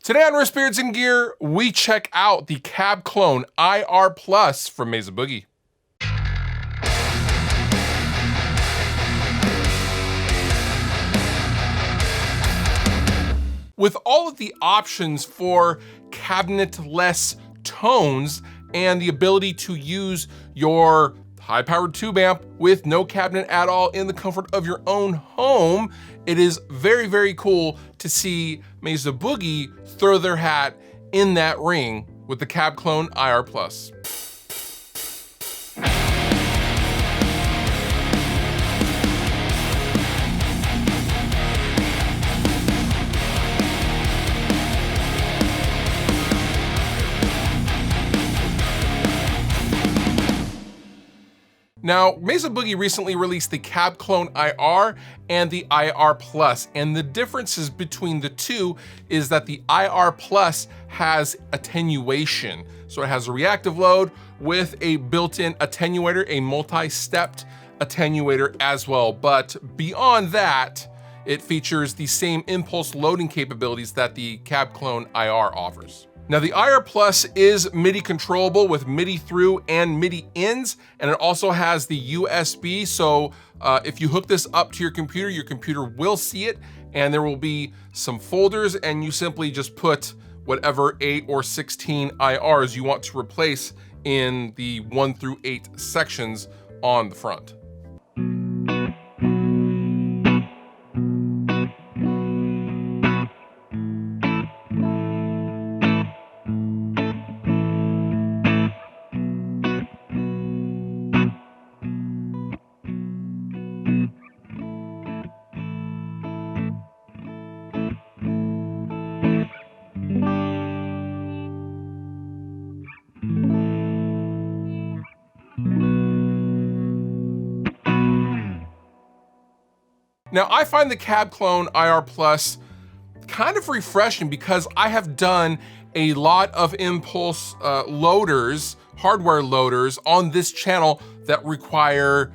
Today on Wrist, Beards, and Gear, we check out the Cab Clone IR Plus from Mesa Boogie. With all of the options for cabinet-less tones and the ability to use your high-powered tube amp with no cabinet at all in the comfort of your own home, it is very, very cool to see Mesa Boogie throw their hat in that ring with the Cab Clone IR Plus. Now, Mesa Boogie recently released the Cab Clone IR and the IR Plus, and the differences between the two is that the IR Plus has attenuation. So it has a reactive load with a built-in attenuator, a multi-stepped attenuator as well. But beyond that, it features the same impulse loading capabilities that the Cab Clone IR offers. Now the IR Plus is MIDI controllable with MIDI through and MIDI ins, and it also has the USB, so if you hook this up to your computer will see it, and there will be some folders, and you simply just put whatever 8 or 16 IRs you want to replace in the 1 through 8 sections on the front. Now, I find the Cab Clone IR Plus kind of refreshing because I have done a lot of impulse loaders, hardware loaders on this channel that require,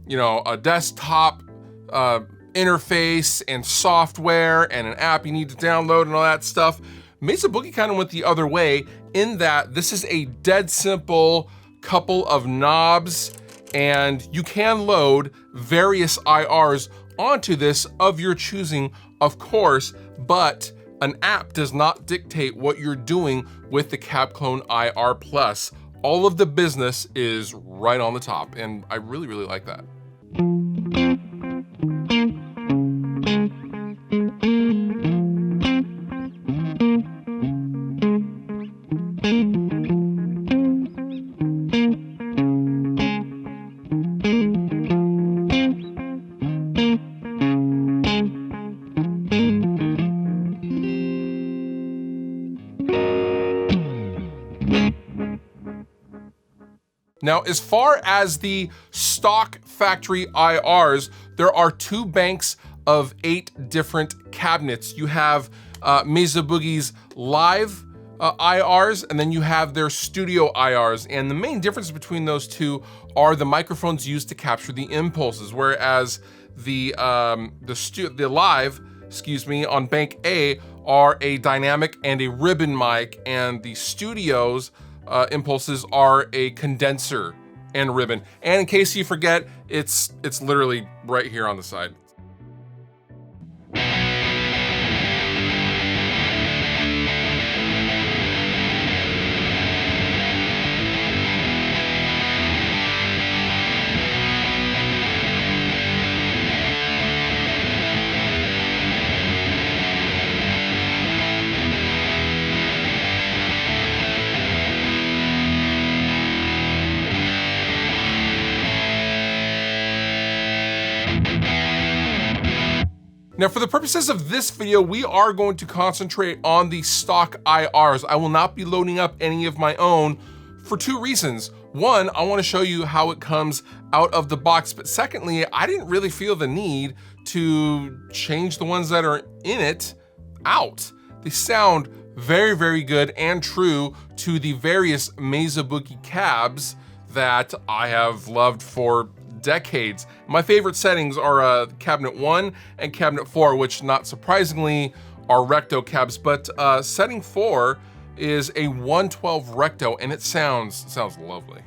a desktop interface and software and an app you need to download and all that stuff. Mesa Boogie kind of went the other way in that this is a dead simple couple of knobs, and you can load various IRs onto this of your choosing, of course, but an app does not dictate what you're doing with the Cab Clone IR Plus. All of the business is right on the top, and I really, really like that. Now, as far as the stock factory IRs, there are 2 banks of 8 different cabinets. You have Mesa Boogie's live IRs, and then you have their studio IRs. And the main difference between those two are the microphones used to capture the impulses, whereas the live, on bank A are a dynamic and a ribbon mic, and the studio's impulses are a condenser and ribbon. And in case you forget, it's literally right here on the side. Now, for the purposes of this video, we are going to concentrate on the stock IRs. I will not be loading up any of my own for 2 reasons. One, I want to show you how it comes out of the box, but secondly, I didn't really feel the need to change the ones that are in it out. They sound very, very good and true to the various Mesa Boogie cabs that I have loved for decades. My favorite settings are cabinet 1 and cabinet 4, which not surprisingly are recto cabs, but setting 4 is a 112 recto, and it sounds lovely.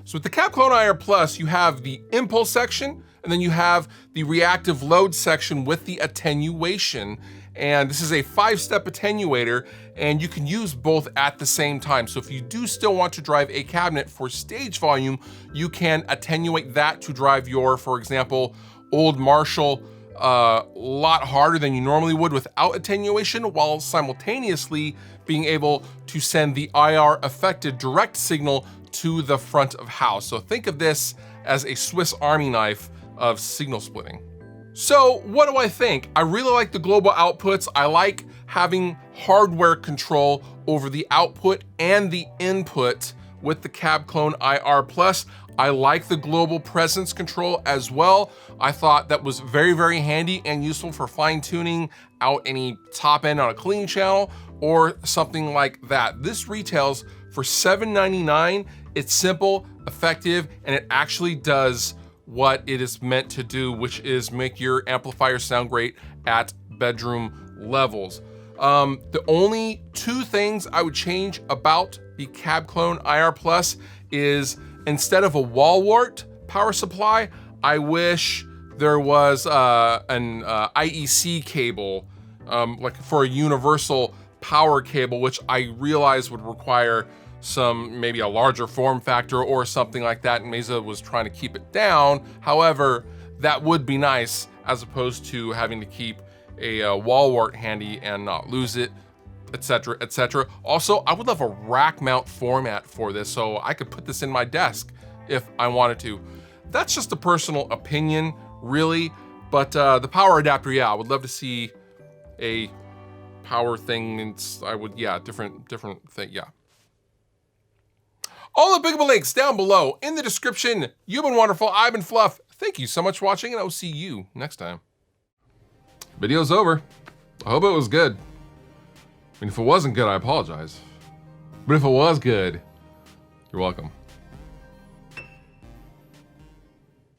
So with the Cab Clone IR Plus, you have the impulse section, and then you have the reactive load section with the attenuation. And this is a 5-step attenuator, and you can use both at the same time. So if you do still want to drive a cabinet for stage volume, you can attenuate that to drive your, for example, old Marshall a lot harder than you normally would without attenuation, while simultaneously being able to send the IR affected direct signal to the front of house. So think of this as a Swiss Army knife of signal splitting. So what do I think? I really like the global outputs. I like having hardware control over the output and the input with the Cab Clone IR Plus. I like the global presence control as well. I thought that was very, very handy and useful for fine tuning out any top end on a clean channel or something like that. This retails for $7.99. It's simple, effective, and it actually does what it is meant to do, which is make your amplifier sound great at bedroom levels. The only two things I would change about the Cab Clone IR Plus is instead of a wall wart power supply, I wish there was an IEC cable, like for a universal power cable, which I realize would require maybe a larger form factor or something like that, and Mesa was trying to keep it down. However, that would be nice as opposed to having to keep a wall wart handy and not lose it, etc., etc. Also, I would love a rack mount format for this so I could put this in my desk if I wanted to. That's just a personal opinion, really, but the power adapter, yeah, I would love to see a power thing, and I would, yeah, different thing, yeah. All the Boogable links down below in the description. You've been wonderful, I've been Fluff. Thank you so much for watching, and I'll see you next time. Video's over. I hope it was good. I mean, if it wasn't good, I apologize. But if it was good, you're welcome.